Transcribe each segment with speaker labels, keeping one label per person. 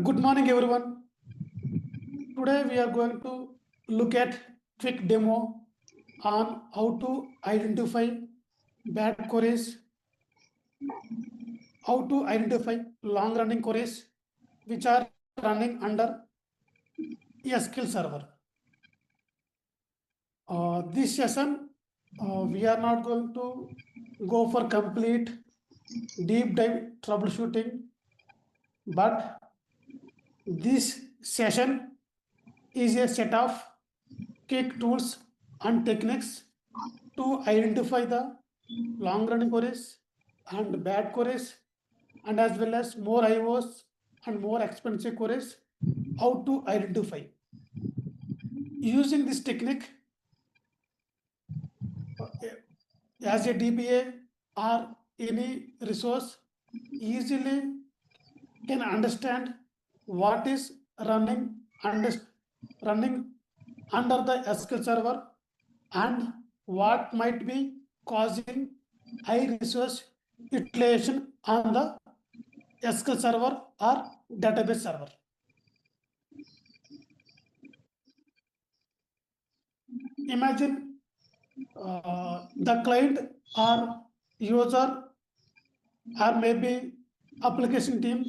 Speaker 1: Good morning, everyone. Today we are going to look at quick demo on how to identify bad queries, how to identify long-running queries which are running under SQL Server. This session, we are not going to go for complete deep dive troubleshooting, but this session is a set of quick tools and techniques to identify the long running queries and bad queries, and as well as more IOs and more expensive queries, how to identify. Using this technique, as a DBA or any resource easily can understand what is running under the SQL Server and what might be causing high resource utilization on the SQL Server or database server. Imagine the client or user or maybe application team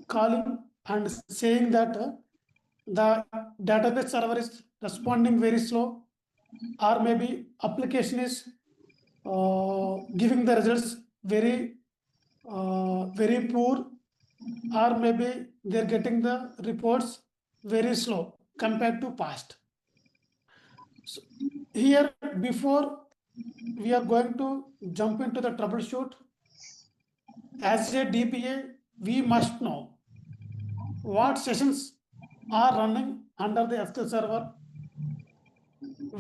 Speaker 1: calling and saying that the database server is responding very slow, or maybe application is giving the results very poor, or maybe they're getting the reports very slow compared to past. So here, before we are going to jump into the troubleshoot, as a DBA, we must know what sessions are running under the SQL Server,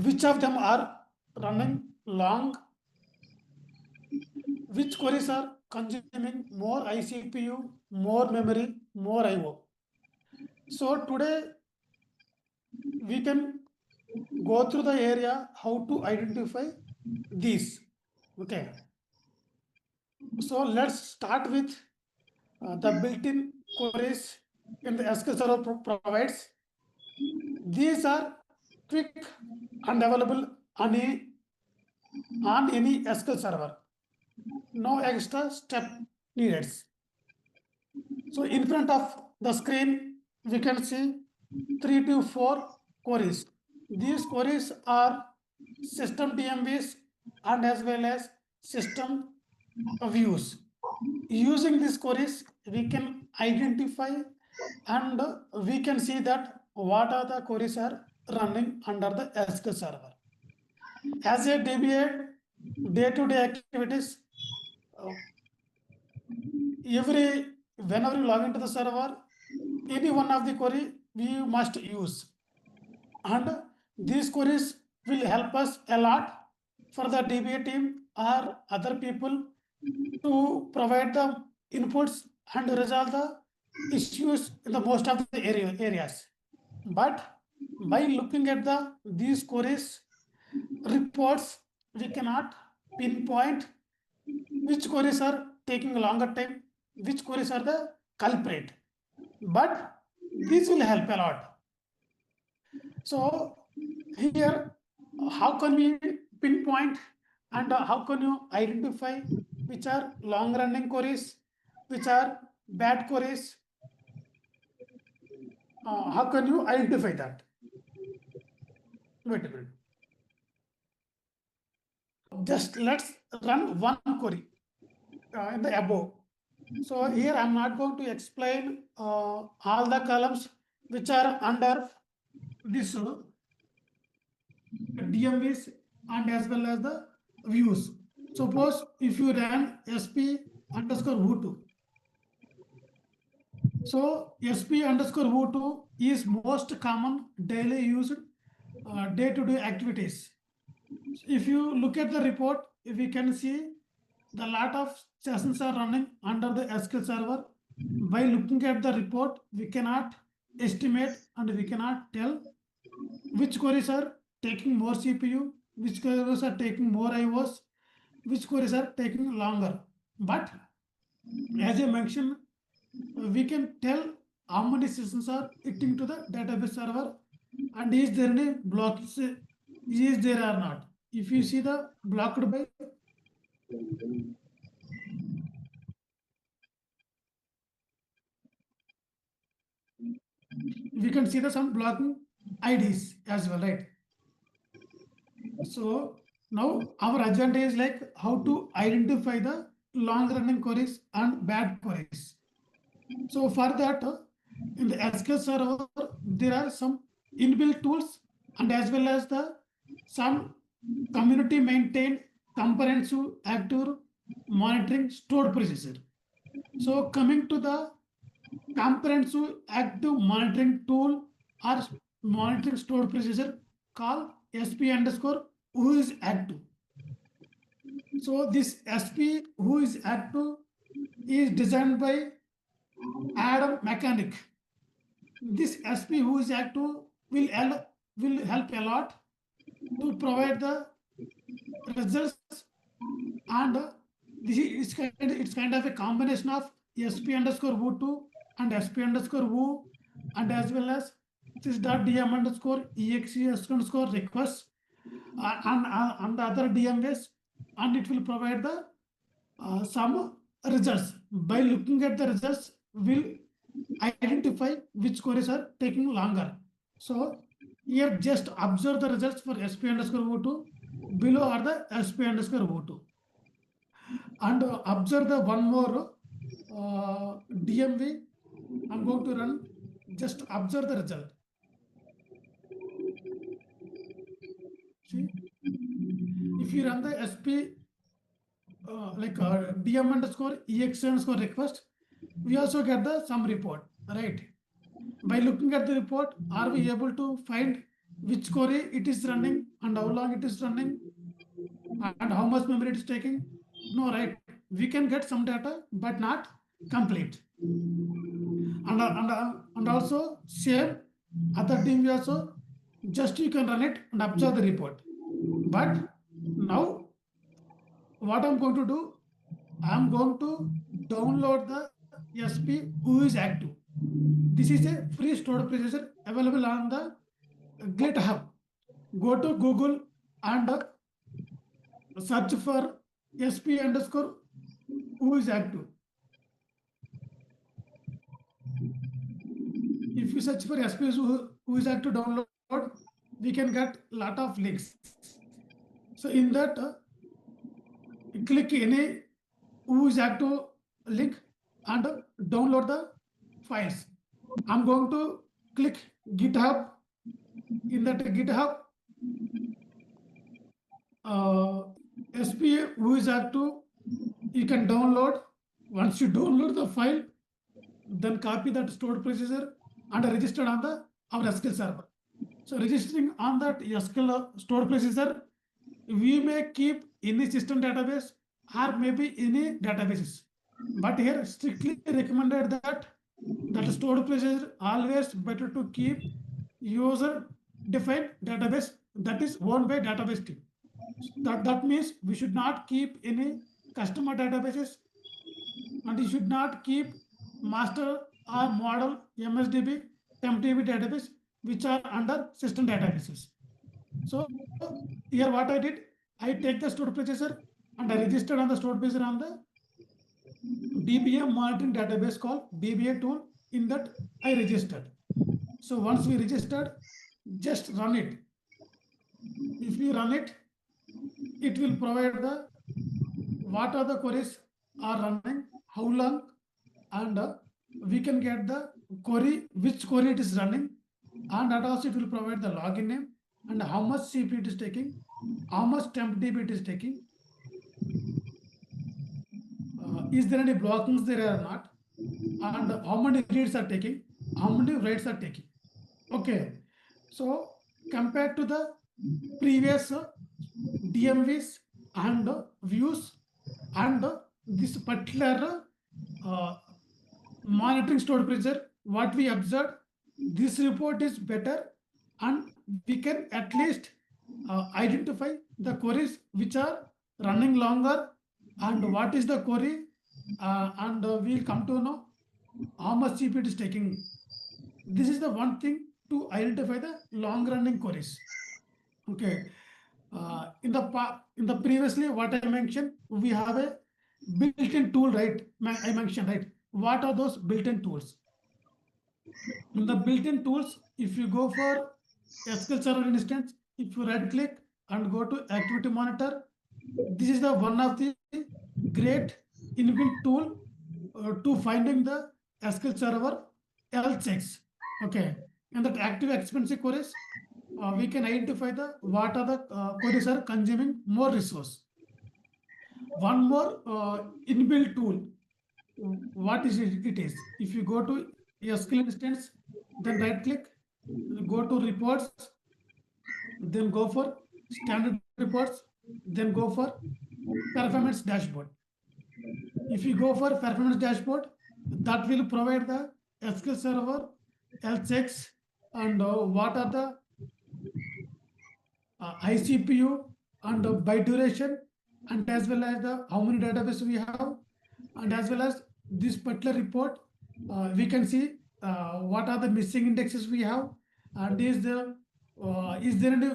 Speaker 1: which of them are running long, which queries are consuming more iCPU, more memory, more IO. So today we can go through the area how to identify these. Okay. So let's start with the built-in queries in the SQL Server provides. These are quick and available on any SQL Server. No extra step needed. So in front of the screen, we can see 3 to 4 queries. These queries are system DMVs and as well as system views. Using these queries, we can identify and we can see that what are the queries are running under the SQL Server. As a DBA, day-to-day activities, whenever you log into the server, any one of the query we must use, and these queries will help us a lot for the DBA team or other people to provide the inputs and resolve the issues in the most of the areas. But by looking at these queries reports, we cannot pinpoint which queries are taking longer time, which queries are the culprit. But this will help a lot. So here, how can we pinpoint and how can you identify which are long-running queries, which are bad queries? How can you identify that? Wait a minute. Just let's run one query in the above. So here I'm not going to explain all the columns which are under this DMVs and as well as the views. Suppose if you ran sp_wu2. So sp_wu2 is most common daily used day-to-day activities. If you look at the report, we can see the lot of sessions are running under the SQL Server. By looking at the report, we cannot estimate and we cannot tell which queries are taking more CPU, which queries are taking more IOs, which queries are taking longer. But as I mentioned, we can tell how many sessions are hitting to the database server, and is there any blocks, is there or not. If you see the blocked by, we can see the some blocking IDs as well, right? So now our agenda is like how to identify the long running queries and bad queries. So for that, in the SQL server, there are some inbuilt tools and as well as the some community maintained comprehensive active monitoring stored procedure. So coming to the comprehensive active monitoring tool or monitoring stored procedure called SP underscore who is active. So this SP who is active is designed by Adam Mechanic. This SP who is active will help a lot to provide the results, and this is it's kind of a combination of SP underscore who2 and SP underscore who, and as well as sys.dm underscore exe underscore request and the other DMS, and it will provide the some results. By looking at the results, will identify which queries are taking longer. So here just observe the results for SP underscore O2. Below are the SP underscore O2. And observe the one more DMV. I'm going to run. Just observe the result. See, if you run the SP DM underscore ex underscore request, we also get the some report, right? By looking at the report, are we able to find which query it is running and how long it is running and how much memory it is taking? No, right? We can get some data, but not complete. And also same other team we also just you can run it and observe the report. But now what I'm going to do, I'm going to download the SP who is active. This is a free stored procedure available on the GitHub. Go to Google and search for SP underscore who is active. If you search for SP who is active download, we can get lot of links. So in that, click any who is active link and download the files. I'm going to click GitHub. In that GitHub, SP who is active, you can download. Once you download the file, then copy that stored procedure and register on the our SQL server. So registering on that SQL stored procedure, we may keep any system database or maybe any databases. But here strictly recommended that stored procedure always better to keep user defined database that is owned by database team. That means we should not keep any customer databases, and you should not keep master or model MSDB, MTB database, which are under system databases. So here what I did, I take the stored procedure and I registered on the stored procedure on the DBA monitoring database called DBA tool. In that I registered. So once we registered, just run it. If you run it, it will provide the what are the queries are running, how long, and we can get the query, which query it is running, and that also it will provide the login name and how much CPU it is taking, how much temp DB it is taking, is there any blockings there or not, and how many reads are taking, how many writes are taking. Okay, so compared to the previous DMVs and views and this particular monitoring stored procedure, what we observed, this report is better, and we can at least identify the queries which are running longer and what is the query, and we'll come to know how much CPU it is taking. This is the one thing to identify the long running queries. Okay. In the previously what I mentioned, we have a built-in tool, right? I mentioned, right? What are those built-in tools? In the built-in tools, if you go for SQL Server instance, if you right click and go to activity monitor, this is the one of the great inbuilt tool to finding the SQL Server health checks. Okay, and that active expensive queries, we can identify the what are the queries are consuming more resource. One more inbuilt tool, what is it? It is, if you go to SQL instance, then right click, go to reports, then go for standard reports, then go for performance dashboard. If you go for performance dashboard, that will provide the SQL Server health checks and what are the iCPU and by duration, and as well as the how many database we have, and as well as this particular report, we can see what are the missing indexes we have, and is there any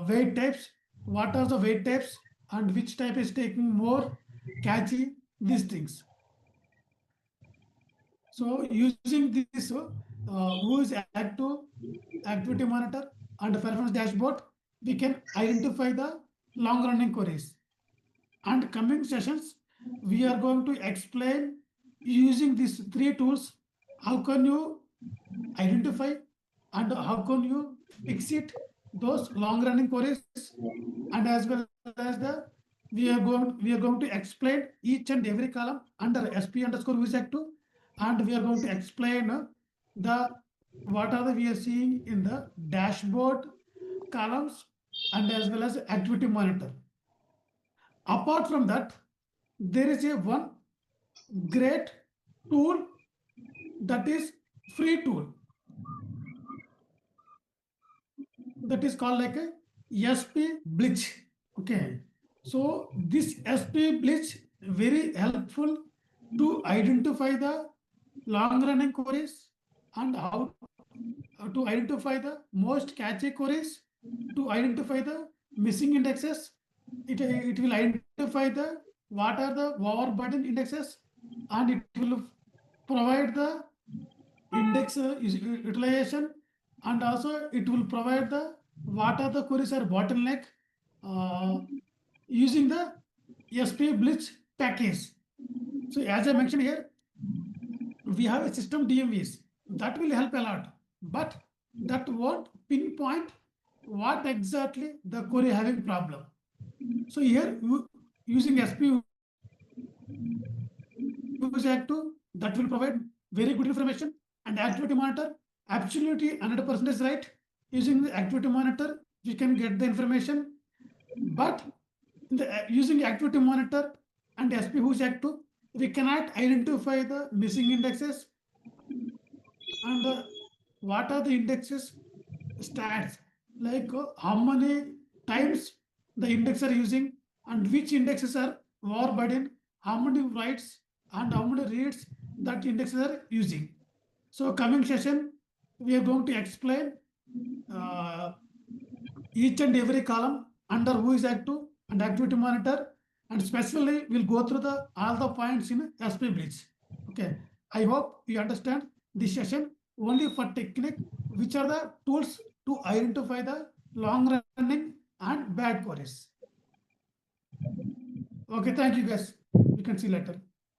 Speaker 1: weight types, what are the weight types, and which type is taking more catchy, these things. So using this, who is active, activity monitor, and performance dashboard, we can identify the long running queries. And coming sessions, we are going to explain using these three tools, how can you identify and how can you fix it, those long running queries, and as well as the we are going to explain each and every column under SP underscore who is active, and we are going to explain the what are the we are seeing in the dashboard columns and as well as activity monitor. Apart from that, there is a one great tool that is free tool, that is called like a SP Bleach. Okay, so this SP Bleach very helpful to identify the long running queries and how to identify the most catchy queries, to identify the missing indexes. It will identify the what are the overburden indexes, and it will provide the index utilization, and also it will provide the what are the queries are bottleneck using the SP Blitz package. So as I mentioned here, we have a system DMVs that will help a lot, but that won't pinpoint what exactly the query having problem. So here using SP active, that will provide very good information, and activity monitor absolutely 100% is right. Using the activity monitor, we can get the information, but using activity monitor and SP who's active, we cannot identify the missing indexes and what are the indexes stats, like how many times the index are using and which indexes are overburden, how many writes and how many reads that indexes are using. So coming session, we are going to explain each and every column under who is active and activity monitor, and specifically we'll go through the all the points in SP Blitz. Okay, I hope you understand this session only for technique, which are the tools to identify the long running and bad queries. Okay, thank you guys. We can see later.